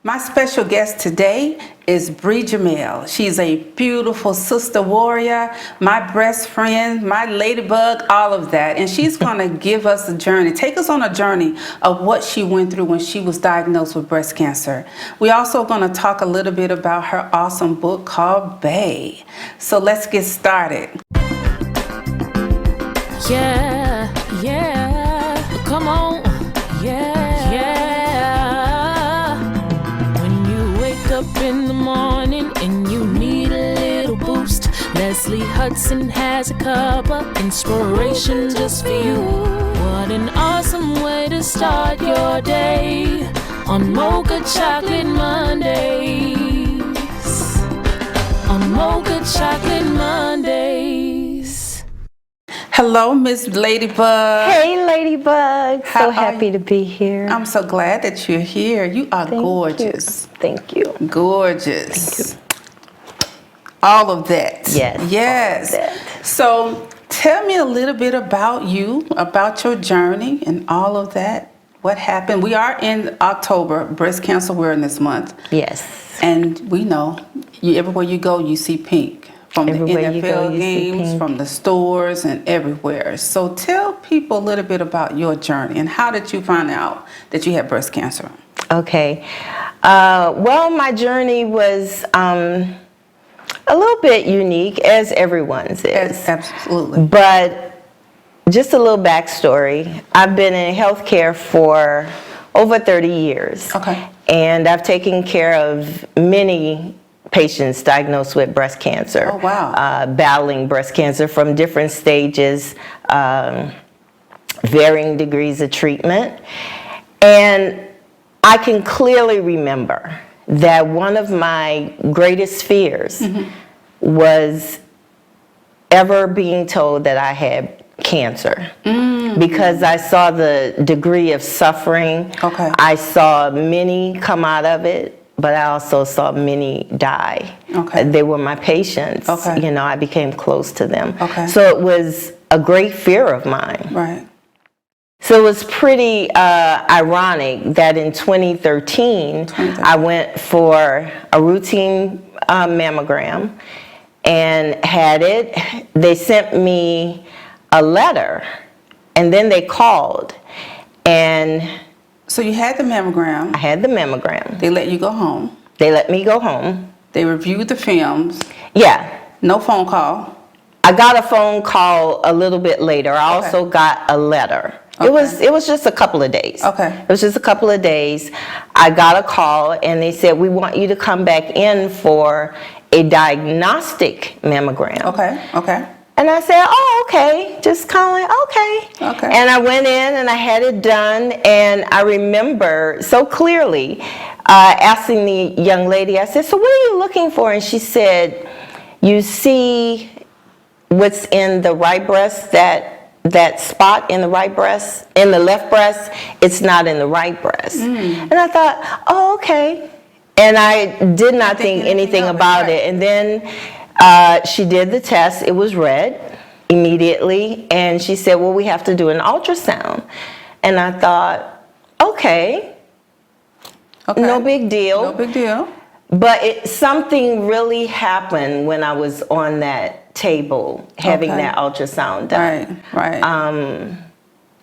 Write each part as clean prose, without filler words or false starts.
My special guest today is Bre Jarmell. She's a beautiful sister warrior, my best friend, my ladybug, all of that. And she's going to give us a journey, take us on a journey of what she went through when she was diagnosed with breast cancer. We're also going to talk a little bit about her awesome book called Bae. So let's get started. Yeah, come on, yeah. When you wake up in the morning and you need a little boost, Leslie Hudson has a cup of inspiration just for you. What an awesome way to start your day on Mocha Chocolate Mondays. On Mocha Chocolate Mondays. Hello, Miss Ladybug. Hey, Ladybug. How So happy to be here. I'm so glad that you're here. You are gorgeous. Thank you. Gorgeous. All of that. Yes. All of that. So tell me a little bit about you, about your journey and all of that. What happened? We are in October, Breast Cancer Awareness Month. Yes. And we know everywhere you go, you see pink. From Everywhere the NFL games, from the stores, and everywhere. So tell people a little bit about your journey and how did you find out that you had breast cancer? Okay. Well, my journey was a little bit unique, as everyone's is. Absolutely. But just a little backstory. I've been in healthcare for over 30 years. Okay. And I've taken care of many patients diagnosed with breast cancer. Oh, wow. Battling breast cancer from different stages, varying degrees of treatment. And I can clearly remember that one of my greatest fears was ever being told that I had cancer. Because I saw the degree of suffering. Okay. I saw many come out of it. But I also saw many die. Okay. They were my patients. Okay. You know, I became close to them. Okay. So it was a great fear of mine. Right. So it was pretty ironic that in 2013, I went for a routine mammogram and had it. They sent me a letter, and then they called. And so you had the mammogram. I had the mammogram. They let you go home. They let me go home. They reviewed the films. Yeah. No phone call. I got a phone call a little bit later. I also got a letter. Okay. It was just a couple of days. Okay. It was just a couple of days. I got a call and they said, we want you to come back in for a diagnostic mammogram. Okay. And I said, oh, okay. Just kind of like, okay. And I went in and I had it done. And I remember so clearly asking the young lady, I said, so what are you looking for? And she said, you see what's in the right breast, that spot in the right breast, in the left breast, it's not in the right breast. And I thought, oh, okay. And I did not think anything about it. And then she did the test. It was red immediately. And she said, well, we have to do an ultrasound. And I thought, okay. No big deal. No big deal. But something really happened when I was on that table having that ultrasound done. Right.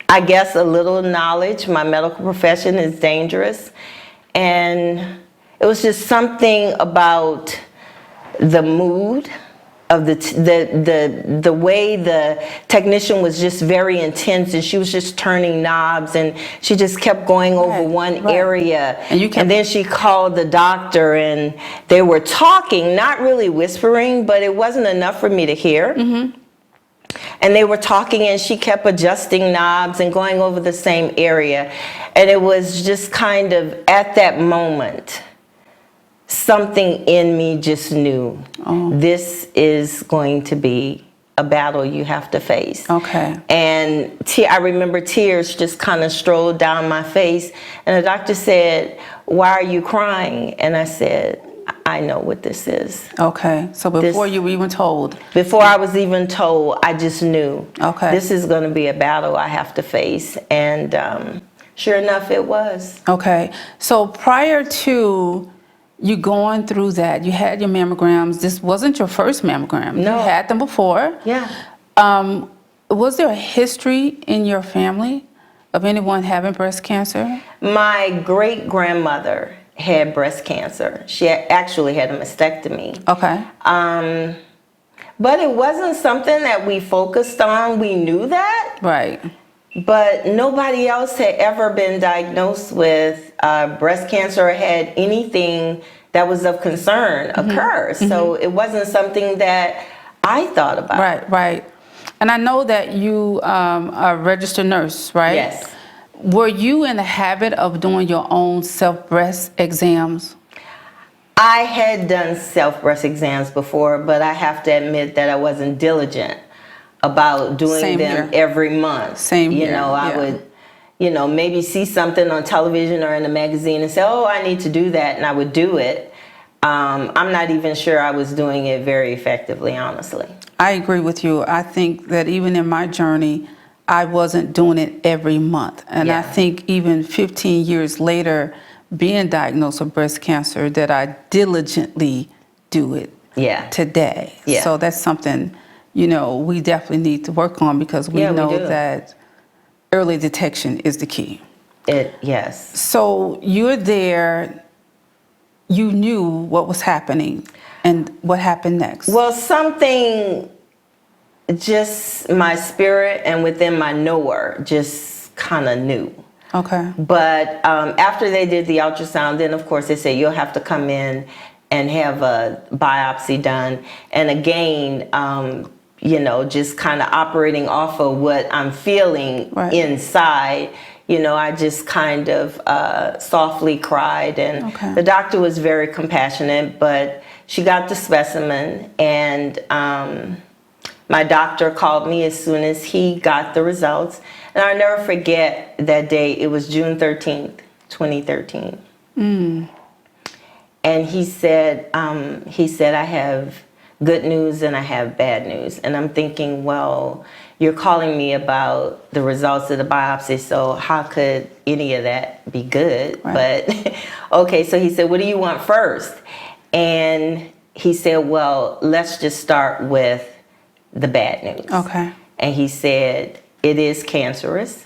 I guess a little knowledge. My medical profession is dangerous. And it was just something about the mood of the way the technician was just very intense, and she was just turning knobs, and she just kept going over one area, and then she called the doctor, and they were talking, not really whispering, but it wasn't enough for me to hear. And they were talking, and she kept adjusting knobs and going over the same area, and it was just kind of at that moment, something in me just knew this is going to be a battle you have to face. And I remember tears just kind of strolled down my face, and the doctor said, why are you crying? And I said, I know what this is. So before you were even told? Before I was even told, I just knew. This is going to be a battle I have to face. And Sure enough, it was. Okay. So prior to you going through that, you had your mammograms. This wasn't your first mammogram. No. You had them before. Yeah. Was there a history in your family of anyone having breast cancer? My great-grandmother had breast cancer. She actually had a mastectomy. Okay. But it wasn't something that we focused on. We knew that. Right. But nobody else had ever been diagnosed with breast cancer or had anything that was of concern occur. So it wasn't something that I thought about. Right, right. And I know that you are a registered nurse, right? Yes. Were you in the habit of doing your own self-breast exams? I had done self-breast exams before, but I have to admit that I wasn't diligent about doing Same them here. every month. Same You here, know, I yeah. would, maybe see something on television or in a magazine and say, oh, I need to do that, and I would do it. I'm not even sure I was doing it very effectively, honestly. I agree with you. I think that even in my journey, I wasn't doing it every month. And I Yeah. think even 15 years later, being diagnosed with breast cancer, that I diligently do it Yeah. today. Yeah. So that's something, we definitely need to work on, because we Yeah, we know do. that early detection is the key. Yes. So you're there, you knew what was happening, and what happened next? Well, something, just my spirit and within my knower just kind of knew. Okay. But after they did the ultrasound, then of course they said you'll have to come in and have a biopsy done. And again, just kind of operating off of what I'm feeling Right. inside, I just kind of softly cried. And Okay. the doctor was very compassionate, but she got the specimen, and my doctor called me as soon as he got the results. And I'll never forget that day. It was June 13th, 2013. And he said, I have good news and I have bad news. And I'm thinking, well, you're calling me about the results of the biopsy, so how could any of that be good? Right. But okay, so he said, what do you want first? And he said, well, let's just start with the bad news. Okay. And he said, it is cancerous.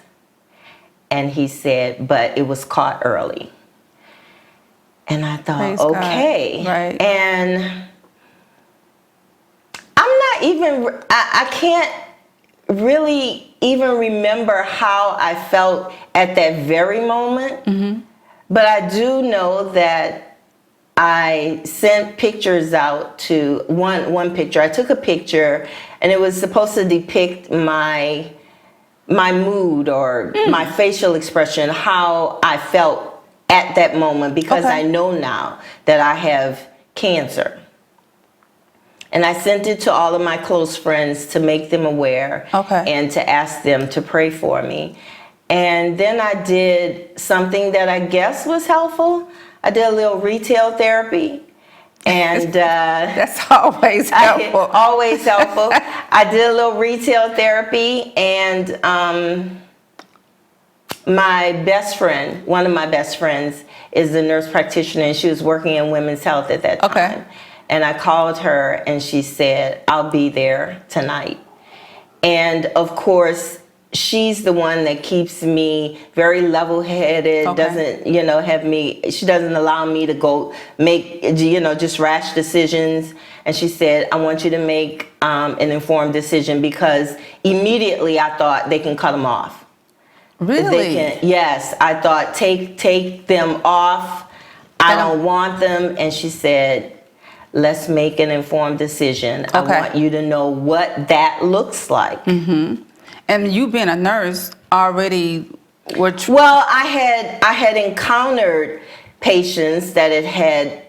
And he said, but it was caught early. And I thought, Praise okay. God. Right. And I'm not even, I can't really even remember how I felt at that very moment. But I do know that I sent pictures out to one picture. I took a picture, and it was supposed to depict my mood or my facial expression, how I felt at that moment, because Okay. I know now that I have cancer. And I sent it to all of my close friends to make them aware, Okay. and to ask them to pray for me. And then I did something that I guess was helpful. I did a little retail therapy. And That's always helpful. always helpful. I did a little retail therapy, and my best friend, one of my best friends, is a nurse practitioner, and she was working in women's health at that time. Okay. And I called her, and she said, I'll be there tonight. And of course, she's the one that keeps me very level-headed, Okay. doesn't, she doesn't allow me to go make, just rash decisions. And she said, I want you to make an informed decision, because immediately I thought they can cut them off. Really? Yes, I thought, take them off. I don't want them. And she said, let's make an informed decision. Okay. I want you to know what that looks like. And you being a nurse already were Well, I had encountered patients that had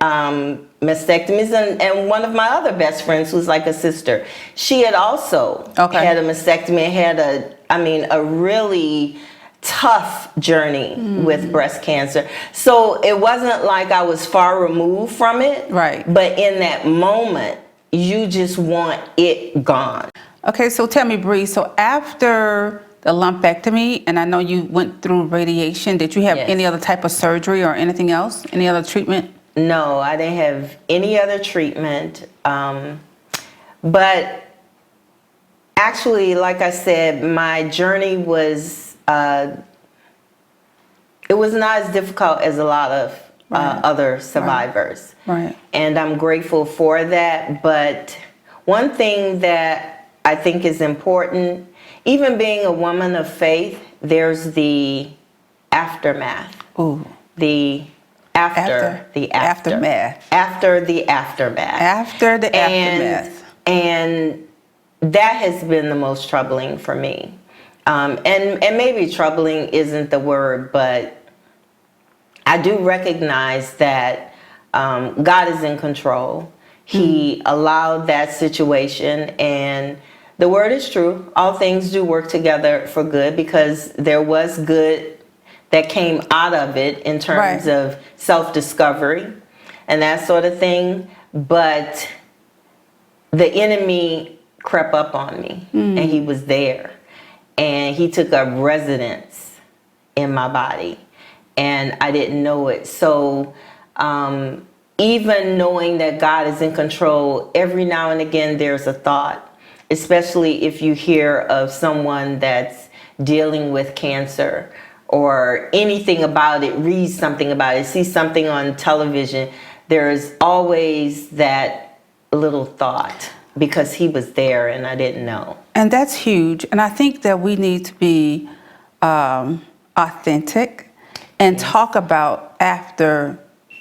mastectomies, and one of my other best friends, who's like a sister, she had also Okay. had a mastectomy and had a really tough journey with breast cancer. So it wasn't like I was far removed from it. Right. But in that moment, you just want it gone. Okay, so tell me, Bre, so after the lumpectomy, and I know you went through radiation. Did you have Yes. any other type of surgery or anything else? Any other treatment? No, I didn't have any other treatment. But actually, like I said, my journey was, it was not as difficult as a lot of other survivors. Right. And I'm grateful for that. But one thing that I think is important, even being a woman of faith, there's the aftermath. Ooh. The after the aftermath. After the aftermath. After the aftermath. And that has been the most troubling for me. And maybe troubling isn't the word, but I do recognize that God is in control. He allowed that situation, and the word is true. All things do work together for good, because there was good that came out of it in terms of self-discovery and that sort of thing. But the enemy crept up on me, and he was there, and he took up residence in my body, and I didn't know it. So even knowing that God is in control, every now and again there's a thought, especially if you hear of someone that's dealing with cancer or anything about it, read something about it, see something on television, there's always that little thought, because he was there and I didn't know. And that's huge. And I think that we need to be authentic and talk about after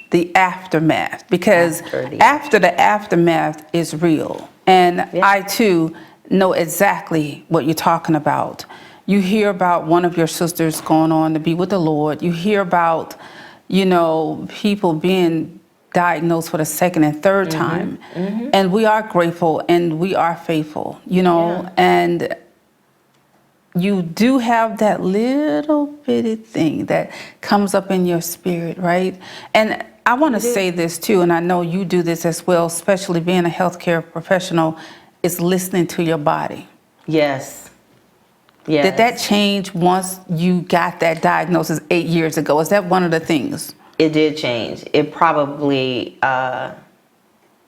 the aftermath, because after the aftermath is real. And I too know exactly what you're talking about. You hear about one of your sisters going on to be with the Lord. You hear about, you know, people being diagnosed for the second and third time. And we are grateful and we are faithful, you know, and you do have that little bitty thing that comes up in your spirit, right? And I want to say this too, and I know you do this as well, especially being a healthcare professional, is listening to your body. Yes. Yes. Did that change once you got that diagnosis 8 years ago? Is that one of the things? It did change. It probably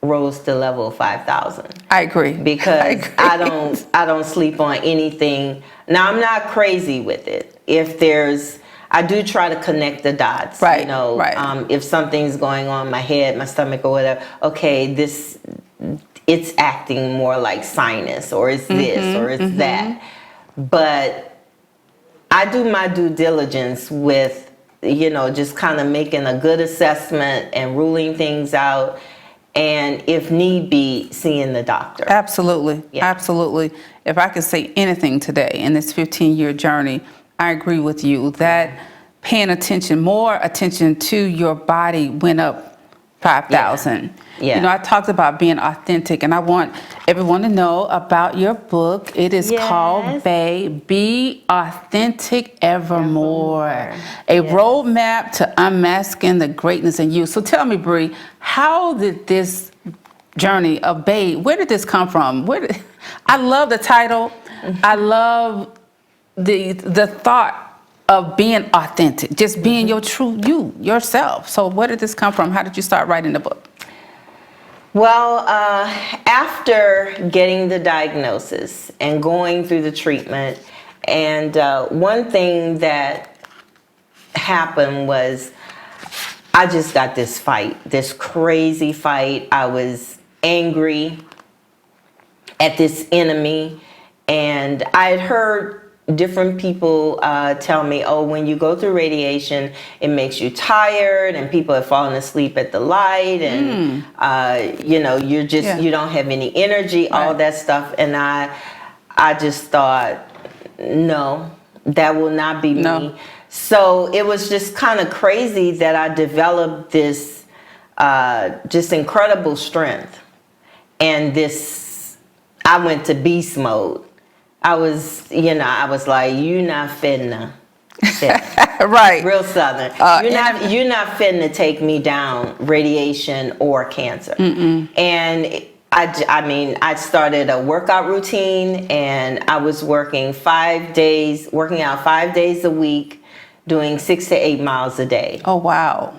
rose to level 5,000. I agree. Because I don't sleep on anything. Now, I'm not crazy with it. If there's, I do try to connect the dots. Right, You know, right. If something's going on in my head, my stomach or whatever, okay, it's acting more like sinus, or it's this, or it's that. But I do my due diligence with, you know, just kind of making a good assessment and ruling things out, and if need be, seeing the doctor. Absolutely. Absolutely. If I could say anything today in this 15-year journey, I agree with you that paying attention, more attention to your body went up 5,000. You know, I talked about being authentic, and I want everyone to know about your book. It is called Be Authentic Evermore, a roadmap to unmasking the greatness in you. So tell me, Bre, how did this journey of Babe, where did this come from? I love the title. I love the thought of being authentic, just being your true you, yourself. So where did this come from? How did you start writing the book? Well, after getting the diagnosis and going through the treatment, and one thing that happened was I just got this fight, this crazy fight. I was angry at this enemy, and I had heard different people tell me, oh, when you go through radiation, it makes you tired, and people have fallen asleep at the light, and you know, you're just you don't have any energy, all that stuff. And I just thought, no, that will not be me. So it was just kind of crazy that I developed this just incredible strength, and this, I went to beast mode. I was, you know, I was like, you not finna. Right. Real Southern. You're not finna take me down, radiation or cancer. And I started a workout routine, and I was working out 5 days a week, doing 6 to 8 miles a day. Oh, wow.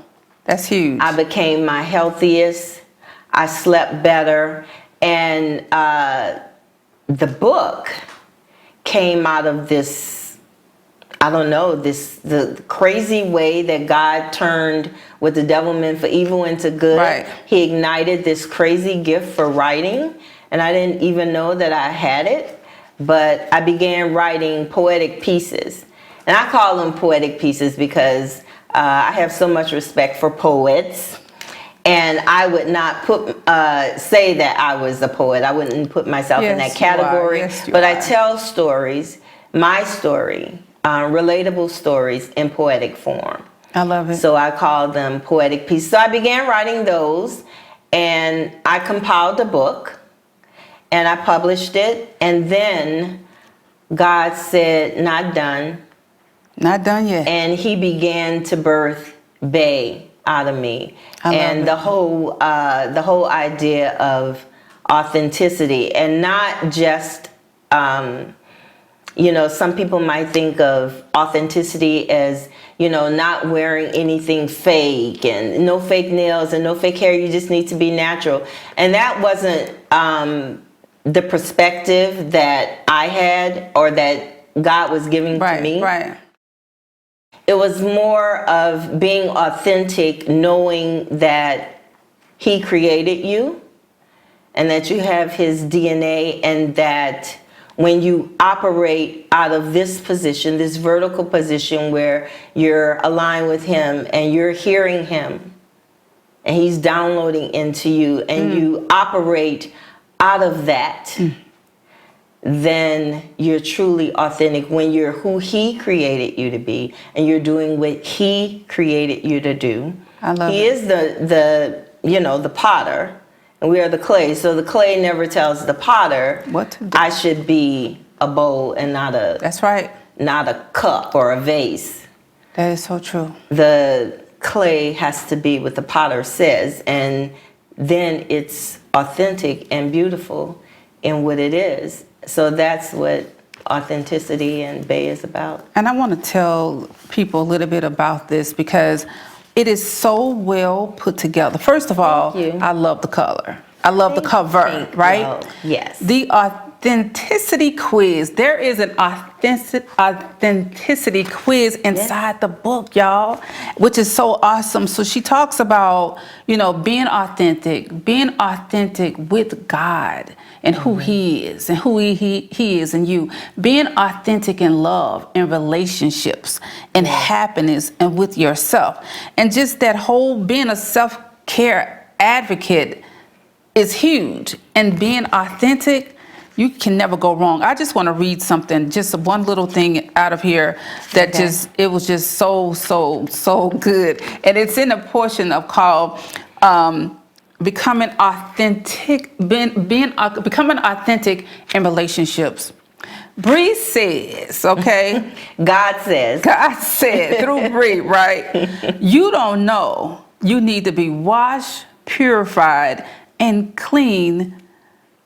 That's huge. I became my healthiest. I slept better. And the book came out of this, I don't know, the crazy way that God turned what the devil meant for evil into good. Right. He ignited this crazy gift for writing, and I didn't even know that I had it, but I began writing poetic pieces. And I call them poetic pieces because I have so much respect for poets, and I would not say that I was a poet. I wouldn't put myself in that category. Yes, you but are. I tell stories, my story, relatable stories in poetic form. I love it. So I call them poetic pieces. So I began writing those, and I compiled a book, and I published it, and then God said, not done. Not done yet. And he began to birth Bre out of me. And the whole idea of authenticity, and not just, some people might think of authenticity as, not wearing anything fake and no fake nails and no fake hair. You just need to be natural. And that wasn't the perspective that I had or that God was giving to me. Right. It was more of being authentic, knowing that he created you and that you have his DNA, and that when you operate out of this position, this vertical position where you're aligned with him and you're hearing him and he's downloading into you, and you operate out of that, then you're truly authentic. When you're who he created you to be and you're doing what he created you to do. I love he it. is the potter, and we are the clay. So the clay never tells the potter What to do. I should be a bowl and That's right. not a cup or a vase. That is so true. The clay has to be what the potter says, and then it's authentic and beautiful in what it is. So that's what authenticity and Bre is about. And I want to tell people a little bit about this because it is so well put together. First of all, Thank you. I love the color. I love the cover, Thank you. right? Yes. The authenticity quiz. There is an authenticity quiz inside the book, y'all, which is so awesome. So she talks about, being authentic with God and who he is and who he is in you. Being authentic in love, in relationships, in happiness, and with yourself. And just that whole being a self-care advocate is huge. And being authentic, you can never go wrong. I just want to read something, just one little thing out of here that it was just so good. And it's in a portion of called becoming authentic, becoming authentic in relationships. Bre says, okay? God said through Bre, right? You don't know you need to be washed, purified, and clean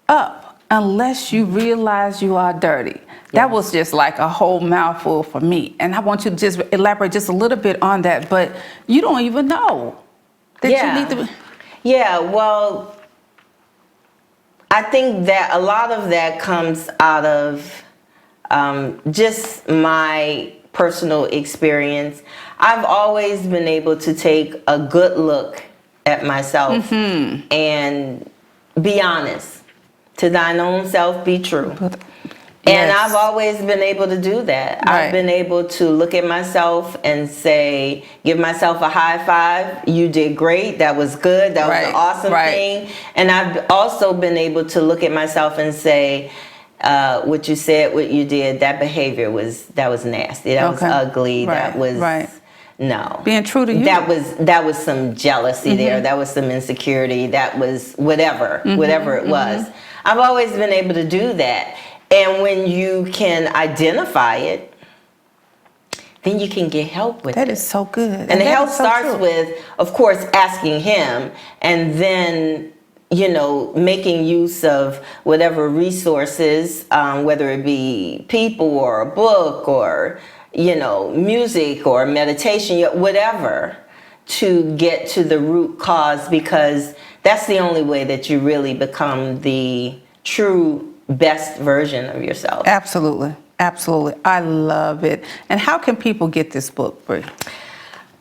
up unless you realize you are dirty. That was just like a whole mouthful for me. And I want you to just elaborate just a little bit on that, but you don't even know that you need to be. Yeah, well, I think that a lot of that comes out of just my personal experience. I've always been able to take a good look at myself and be honest. To thine own self be true. And I've always been able to do that. Right. I've been able to look at myself and say, give myself a high five. You did great. That was good. That was an awesome thing. And I've also been able to look at myself and say, what you said, what you did, that behavior was nasty. That was ugly. That was no. Being true to you. That was some jealousy there. That was some insecurity. That was whatever it was. I've always been able to do that. And when you can identify it, then you can get help with it. That is so good. And the help starts with, of course, asking him, and then making use of whatever resources, whether it be people or a book or, music or meditation, whatever, to get to the root cause, because that's the only way that you really become the true best version of yourself. Absolutely. Absolutely. I love it. And how can people get this book, Bre?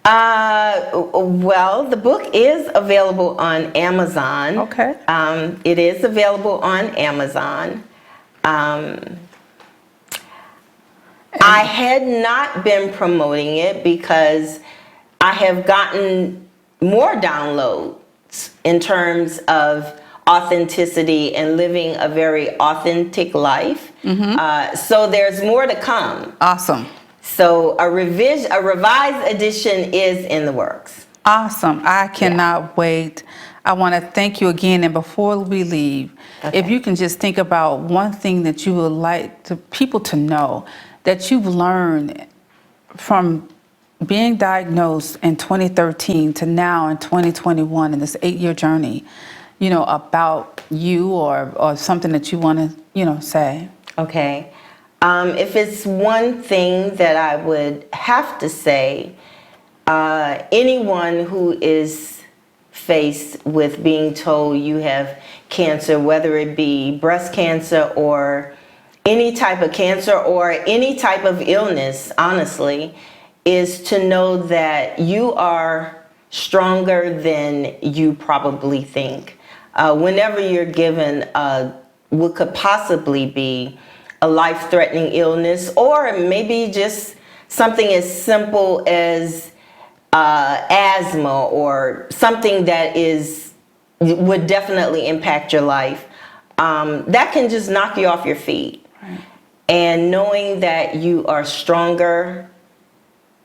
Well, the book is available on Amazon. Okay. It is available on Amazon. I had not been promoting it because I have gotten more downloads in terms of authenticity and living a very authentic life. So there's more to come. Awesome. So a revised edition is in the works. Awesome. I cannot wait. I want to thank you again. And before we leave, if you can just think about one thing that you would like people to know that you've learned from being diagnosed in 2013 to now in 2021 in this 8-year journey, about you or something that you want to, say. Okay. If it's one thing that I would have to say, anyone who is faced with being told you have cancer, whether it be breast cancer or any type of cancer or any type of illness, honestly, is to know that you are stronger than you probably think. Whenever you're given what could possibly be a life-threatening illness, or maybe just something as simple as asthma or something that would definitely impact your life, that can just knock you off your feet. Right. And knowing that you are stronger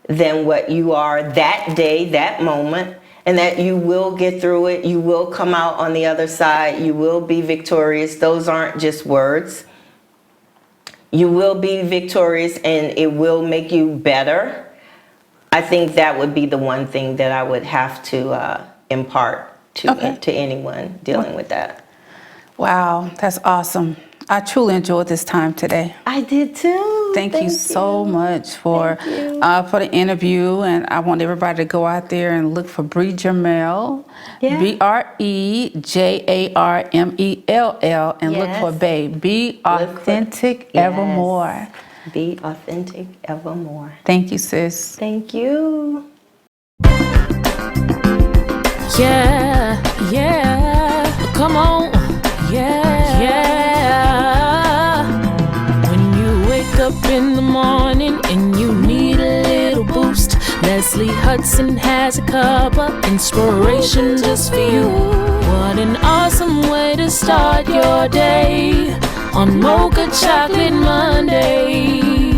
than what you are that day, that moment, and that you will get through it, you will come out on the other side, you will be victorious. Those aren't just words. You will be victorious and it will make you better. I think that would be the one thing that I would have to impart to anyone dealing with that. Wow, that's awesome. I truly enjoyed this time today. I did too. Thank you so much for the interview, and I want everybody to go out there and look for Bre Jarmell, BreJarmell, and look for Babe. Be Authentic Evermore. Be Authentic Evermore. Thank you, sis. Thank you. Yeah, come on, yeah. When you wake up in the morning and you need a little boost, Leslie Hudson has a cup of inspiration just for you. What an awesome way to start your day on Mocha Chocolate Monday.